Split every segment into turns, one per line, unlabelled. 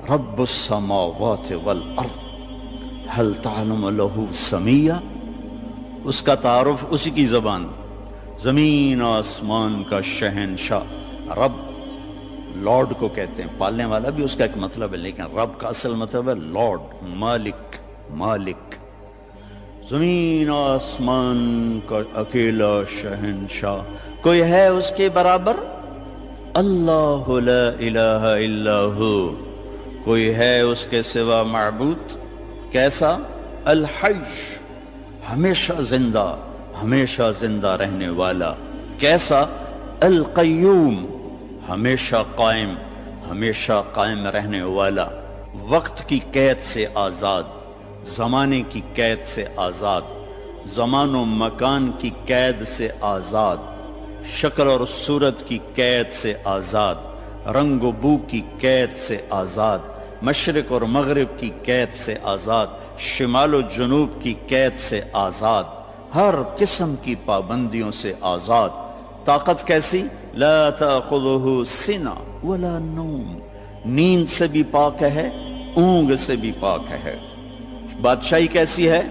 رب السماوات والارض هل تعلم له سمیہ، اس کا تعارف اسی کی زبان، زمین آسمان کا شہنشاہ رب، لارڈ کو کہتے ہیں، پالنے والا بھی اس کا ایک مطلب ہے، لیکن رب کا اصل مطلب ہے لارڈ، مالک، مالک، زمین آسمان کا اکیلا شہنشاہ، کوئی ہے اس کے برابر؟ اللہ لا الہ الا ہو، کوئی ہے اس کے سوا معبود؟ کیسا؟ الحی، ہمیشہ زندہ، ہمیشہ زندہ رہنے والا۔ کیسا؟ القیوم، ہمیشہ قائم، ہمیشہ قائم رہنے والا، وقت کی قید سے آزاد، زمانے کی قید سے آزاد، زمان و مکان کی قید سے آزاد، شکل اور صورت کی قید سے آزاد، رنگ و بو کی قید سے آزاد، مشرق اور مغرب کی قید سے آزاد، شمال و جنوب کی قید سے آزاد، ہر قسم کی پابندیوں سے آزاد۔ طاقت کیسی؟ لا تأخذہ سنہ ولا نوم، نیند سے بھی پاک ہے، اونگ سے بھی پاک ہے۔ بادشاہی کیسی ہے؟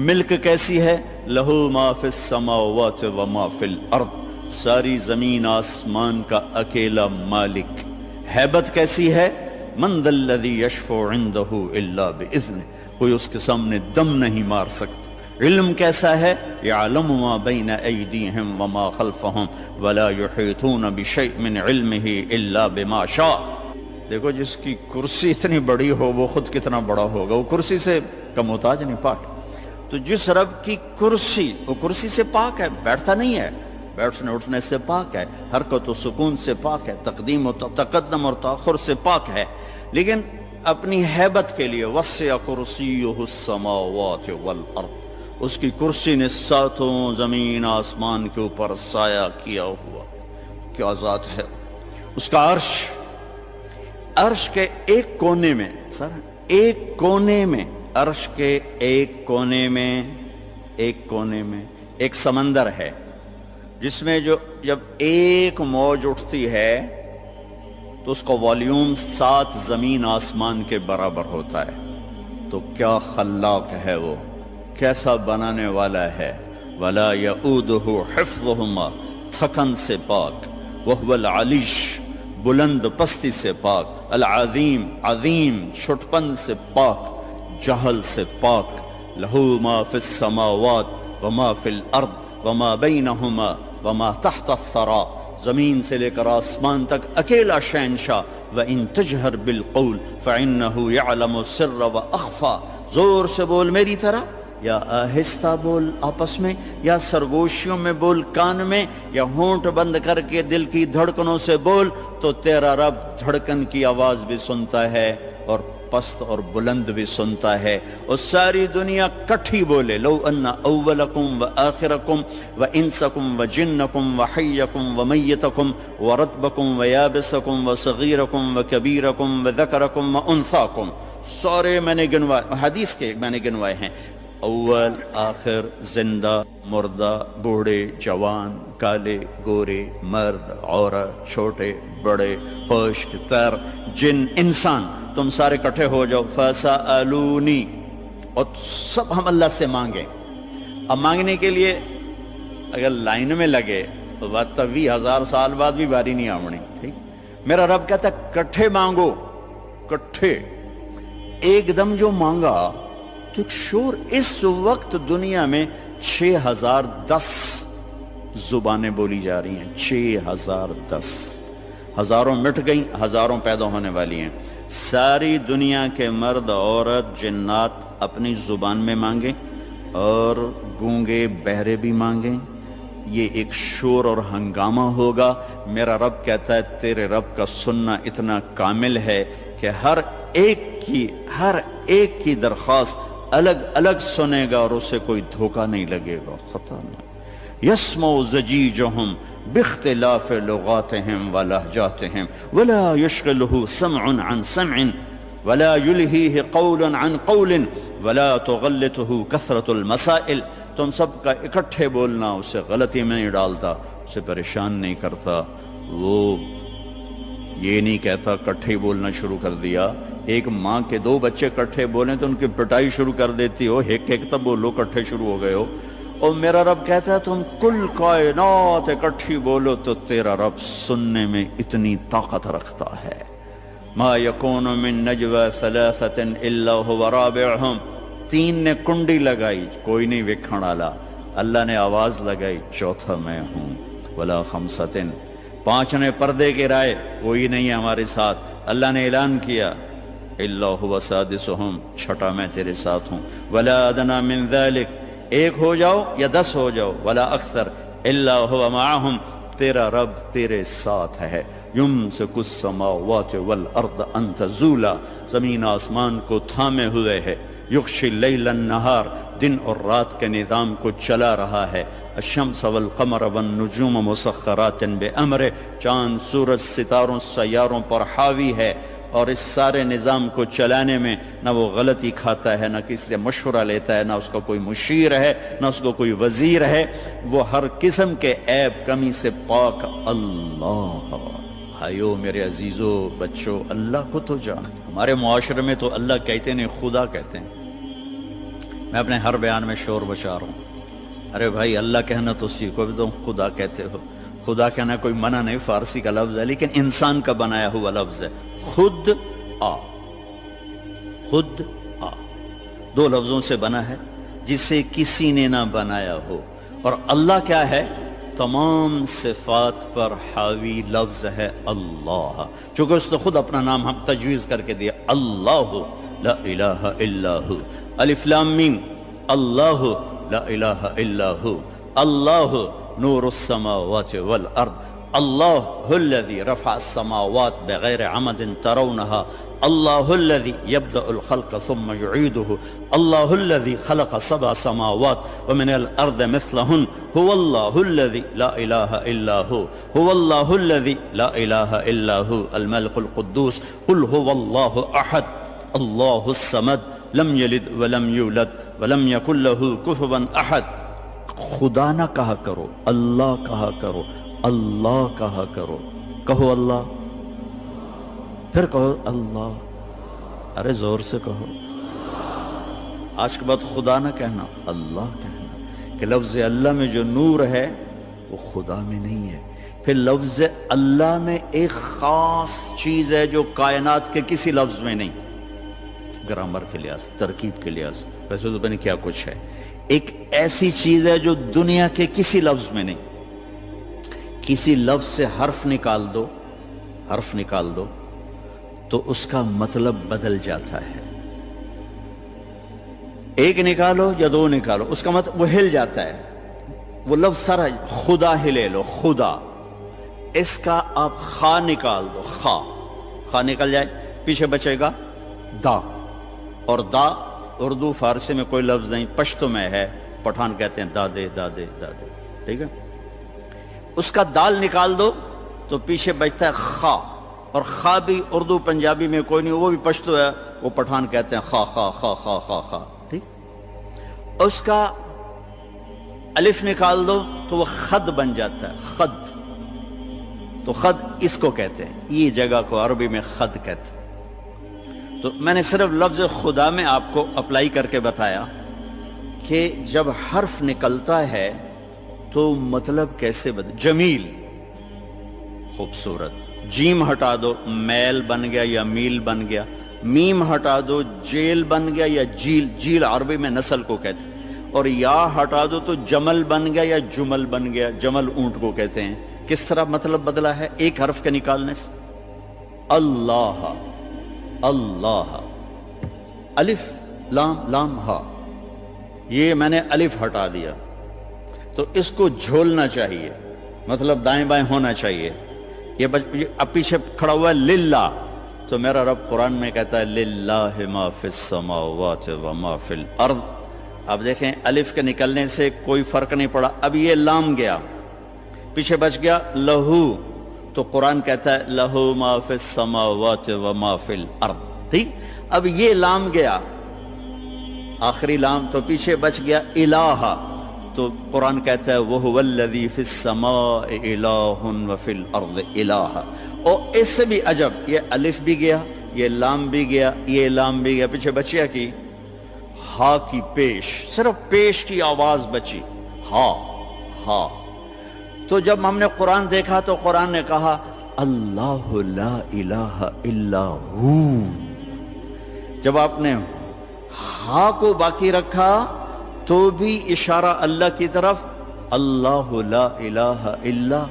ملک کیسی ہے؟ لہ ما فی السماوات و ما فی الارض، ساری زمین آسمان کا اکیلا مالک۔ ہیبت کیسی ہے؟ من ذا الذی یشفع عندہ الا باذنہ، کوئی اس کے سامنے دم نہیں مار سکتا۔ علم کیسا ہے؟ یعلم ما بین ایدیہم وما خلفہم ولا یحیطون بشیء من علمہ الا بما شاء۔ دیکھو جس کی کرسی اتنی بڑی ہو وہ خود کتنا بڑا ہوگا، وہ کرسی سے کا محتاج نہیں، پاک ہے۔ تو جس رب کی کرسی، وہ کرسی سے پاک ہے، بیٹھتا نہیں ہے، بیٹھنے اٹھنے سے پاک ہے، حرکت و سکون سے پاک ہے، تقدیم و تقدم اور تاخر سے پاک ہے، لیکن اپنی ہیبت کے لیے وسع کرسیہ السماوات والارض، اس کی کرسی نے ساتوں زمین آسمان کے اوپر سایہ کیا ہوا۔ کیا ذات ہے اس کا عرش، عرش کے ایک کونے میں، سر ایک کونے میں، عرش کے ایک کونے میں، ایک کونے میں ایک سمندر ہے، جس میں جب ایک موج اٹھتی ہے تو اس کا والیوم 7 زمین آسمان کے برابر ہوتا ہے۔ تو کیا خلاق ہے وہ، کیسا بنانے والا ہے۔ ولا یؤودہ حفظہما، تھکن سے پاک، وہو العلیش، بلند پستی سے پاک، العظیم، عظیم، چھٹپن سے پاک، جہل سے پاک۔ لہ ما فی السماوات وما فی الارض وما بینہما وما تحت الثری، زمین سے لے کر آسمان تک اکیلا شہنشاہ۔ وَإِن تَجْهَرْ بِالْقَوْلِ فَإِنَّهُ يَعْلَمُ السِّرَّ وَأَخْفَى، زور سے بول میری طرح، یا آہستہ بول آپس میں، یا سرگوشیوں میں بول کان میں، یا ہونٹ بند کر کے دل کی دھڑکنوں سے بول، تو تیرا رب دھڑکن کی آواز بھی سنتا ہے اور پست اور بلند بھی سنتا ہے۔ اور ساری دنیا کٹھی بولے، لو ان اولکم و آخرکم و انسکم و جنکم و حیکم و میتکم و رتبکم و یابسکم و صغیرکم و کبیرکم و ذکرکم و انثاکم، سارے میں نے گنوائے، حدیث کے میں نے گنوائے ہیں، اول آخر، زندہ مردہ، بوڑھے جوان، کالے گورے، مرد عورت، چھوٹے بڑے، خشک تر، جن انسان، تم سارے کٹھے ہو جاؤ، فَسَأَلُونِي، اور سب ہم اللہ سے مانگیں۔ اب مانگنے کے لیے اگر لائن میں لگے تو بات 20,000 سال بعد بھی باری نہیں آمنی، ٹھیک؟ میرا رب کہتا ہے کٹھے مانگو، کٹھے، ایک دم جو مانگا تو ایک شور۔ اس وقت دنیا میں 6010 زبانیں بولی جا رہی ہیں، 6010، ہزاروں مٹ گئیں، ہزاروں پیدا ہونے والی ہیں۔ ساری دنیا کے مرد عورت جنات اپنی زبان میں مانگیں اور گونگے بہرے بھی مانگیں، یہ ایک شور اور ہنگامہ ہوگا۔ میرا رب کہتا ہے تیرے رب کا سننا اتنا کامل ہے کہ ہر ایک کی درخواست الگ الگ سنے گا اور اسے کوئی دھوکہ نہیں لگے گا، خطا نہیں۔ یسمع زجیجہم باختلاف لغاتہم ولہجاتہم ولا یشغلہ سمع عن سمع ولا یلہیہ قول عن قول ولا تغلطہ کثرت المسائل، تم سب کا اکٹھے بولنا اسے غلطی میں نہیں ڈالتا، اسے پریشان نہیں کرتا، وہ یہ نہیں کہتا کٹھے بولنا شروع کر دیا۔ ایک ماں کے دو بچے کٹھے بولیں تو ان کی پٹائی شروع کر دیتی ہو، ایک ایک تب بولو کٹھے شروع ہو گئے ہو۔ اور میرا رب کہتا ہے تم کل کائنات اکٹھی بولو تو تیرا رب سننے میں اتنی طاقت رکھتا ہے۔ ما یکون من نجوى ثلاثة الا هو رابعهم، تین نے کنڈی لگائی کوئی نہیں وکھن والا، اللہ نے آواز لگائی چوتھا میں ہوں۔ ولا خمسة، پانچ نے پردے گرائے کوئی نہیں ہے ہمارے ساتھ، اللہ نے اعلان کیا الا هو سادسهم، چھٹا میں تیرے ساتھ ہوں۔ ولا ادنى من ذلك، ایک ہو جاؤ یا 10 ہو جاؤ، ولا اکثر الا هو معهم، تیرا رب تیرے ساتھ ہے۔ یمسک السماوات والارض ان تزولا، زمین آسمان کو تھامے ہوئے ہے۔ یغشی اللیل النہار، دن اور رات کے نظام کو چلا رہا ہے۔ الشمس والقمر والنجوم مسخرات بامرہ، چاند سورج ستاروں سیاروں پر حاوی ہے، اور اس سارے نظام کو چلانے میں نہ وہ غلطی کھاتا ہے، نہ کسی سے مشورہ لیتا ہے، نہ اس کا کوئی مشیر ہے، نہ اس کو کوئی وزیر ہے، وہ ہر قسم کے عیب کمی سے پاک اللہ۔ بھائیو میرے عزیزو بچوں، اللہ کو تو جان۔ ہمارے معاشرے میں تو اللہ کہتے نہیں خدا کہتے ہیں۔ میں اپنے ہر بیان میں شور بشار ہوں، ارے بھائی اللہ کہنا تو سیکھو، بھی تم خدا کہتے ہو۔ خدا کہنا کوئی منع نہیں، فارسی کا لفظ ہے لیکن انسان کا بنایا ہوا لفظ ہے۔ خود آ، خود آ، دو لفظوں سے بنا ہے جسے کسی نے نہ بنایا ہو۔ اور اللہ کیا ہے؟ تمام صفات پر حاوی لفظ ہے اللہ، چونکہ اس نے خود اپنا نام ہم تجویز کر کے دیا، اللہ لا الہ الا ہو۔ الف لام میم، اللہ لا الہ الا ہو۔ اللہ نور السماوات والارض، اللہ الذي رفع السماوات بغیر عمد ترونها، اللہ الذي يبدأ الخلق ثم يعيده، اللہ الذي خلق 7 سماوات ومن الارض مثلهن، هو الله الذي لا اله الا هو، هو الله الذي لا اله الا هو الملك القدوس، قل هو الله احد الله الصمد لم يلد ولم يولد ولم يكن له كفوا احد۔ خدا نہ کہا کرو، اللہ کہا کرو، اللہ کہا کرو، کہو اللہ، پھر کہو اللہ، ارے زور سے کہو۔ آج کے بعد خدا نہ کہنا، اللہ کہنا، کہ لفظ اللہ میں جو نور ہے وہ خدا میں نہیں ہے۔ پھر لفظ اللہ میں ایک خاص چیز ہے جو کائنات کے کسی لفظ میں نہیں، گرامر کے لحاظ، ترکیب کے لحاظ، ویسے تو پتہ کیا کچھ ہے۔ ایک ایسی چیز ہے جو دنیا کے کسی لفظ میں نہیں۔ کسی لفظ سے حرف نکال دو، حرف نکال دو تو اس کا مطلب بدل جاتا ہے۔ ایک نکالو یا دو نکالو، اس کا مطلب وہ ہل جاتا ہے۔ وہ لفظ سارا، خدا ہی لے لو، خدا، اس کا آپ خا نکال دو، خا، خا نکل جائے، پیچھے بچے گا دا، اور دا اردو فارسی میں کوئی لفظ نہیں، پشتو میں ہے، پٹھان کہتے ہیں دادے دادے دادے، ٹھیک ہے۔ اس کا دال نکال دو تو پیچھے بچتا ہے خا، اور خا بھی اردو پنجابی میں کوئی نہیں، وہ بھی پشتو ہے، وہ پٹھان کہتے ہیں خا خا خا خا خا خا، ٹھیک۔ اس کا الف نکال دو تو وہ خد بن جاتا ہے، خد، تو خد اس کو کہتے ہیں، یہ جگہ کو عربی میں خد کہتے ہیں۔ تو میں نے صرف لفظ خدا میں آپ کو اپلائی کر کے بتایا کہ جب حرف نکلتا ہے تو مطلب کیسے بدل۔ جمیل، خوبصورت، جیم ہٹا دو میل بن گیا یا میل بن گیا، میم ہٹا دو جیل بن گیا یا جیل، جیل عربی میں نسل کو کہتے ہیں، اور یا ہٹا دو تو جمل بن گیا یا جمل بن گیا، جمل اونٹ کو کہتے ہیں۔ کس طرح مطلب بدلا ہے ایک حرف کے نکالنے سے؟ اللہ، اللہ، الف لام لام ہا، یہ میں نے الف ہٹا دیا تو اس کو جھولنا چاہیے، مطلب دائیں بائیں ہونا چاہیے۔ یہ اب پیچھے کھڑا ہوا ہے للہ، تو میرا رب قرآن میں کہتا ہے للہ ما فی السماوات وما فی الارض۔ اب دیکھیں الف کے نکلنے سے کوئی فرق نہیں پڑا، اب یہ لام گیا، پیچھے بچ گیا لہو، تو قرآن کہتا ہے لہو ما فی السماوات وما فی الارض، ٹھیک۔ اب یہ لام گیا، آخری لام، تو پیچھے بچ گیا الہ، تو قرآن کہتا ہے وَهُوَ الَّذِي فِي السَّمَاءِ إِلَٰهٌ وَفِي الْأَرْضِ إِلَٰهٌ۔ اور اس سے بھی عجب، یہ الف بھی گیا، یہ لام بھی گیا، یہ لام بھی گیا، پیچھے بچیا کی ہا کی پیش، صرف پیش کی آواز بچی، ہا ہا۔ تو جب ہم نے قرآن دیکھا تو قرآن نے کہا اللہ لا الہ الا ہو۔ جب آپ نے ہا کو باقی رکھا تو بھی اشارہ اللہ کی طرف، اللہ لا الہ الا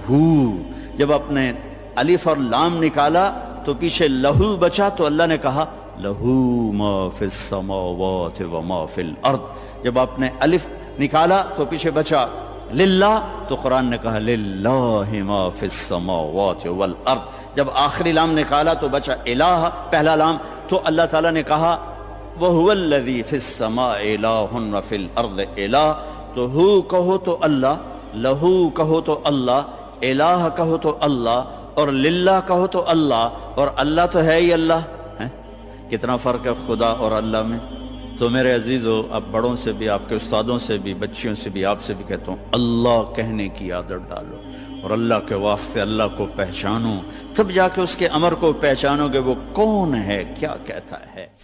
ہو۔ جب آپ نے الف اور لام نکالا تو پیچھے لہو بچا تو اللہ نے کہا لہو ما فی السماوات وما فی الارض۔ جب آپ نے الف نکالا تو پیچھے بچا للہ تو قرآن نے کہا للہ ما فی السماوات والارض۔ جب آخری لام نکالا تو بچا الہ، پہلا لام، تو اللہ تعالیٰ نے کہا وَهُوَ الَّذِي فِي السَّمَاءِ إِلَٰهٌ وَفِي الْأَرْضِ إِلَٰهٌ۔ تو ہو کہو تو اللہ، لہو کہو تو اللہ، الہ کہو تو اللہ، اور للہ کہو تو اللہ، اور اللہ تو ہے ہی اللہ ہے۔ کتنا فرق ہے خدا اور اللہ میں۔ تو میرے عزیزو، اب بڑوں سے بھی، آپ کے استادوں سے بھی، بچیوں سے بھی، آپ سے بھی کہتا ہوں اللہ کہنے کی عادت ڈالو، اور اللہ کے واسطے اللہ کو پہچانو، تب جا کے اس کے امر کو پہچانو گے وہ کون ہے، کیا کہتا ہے۔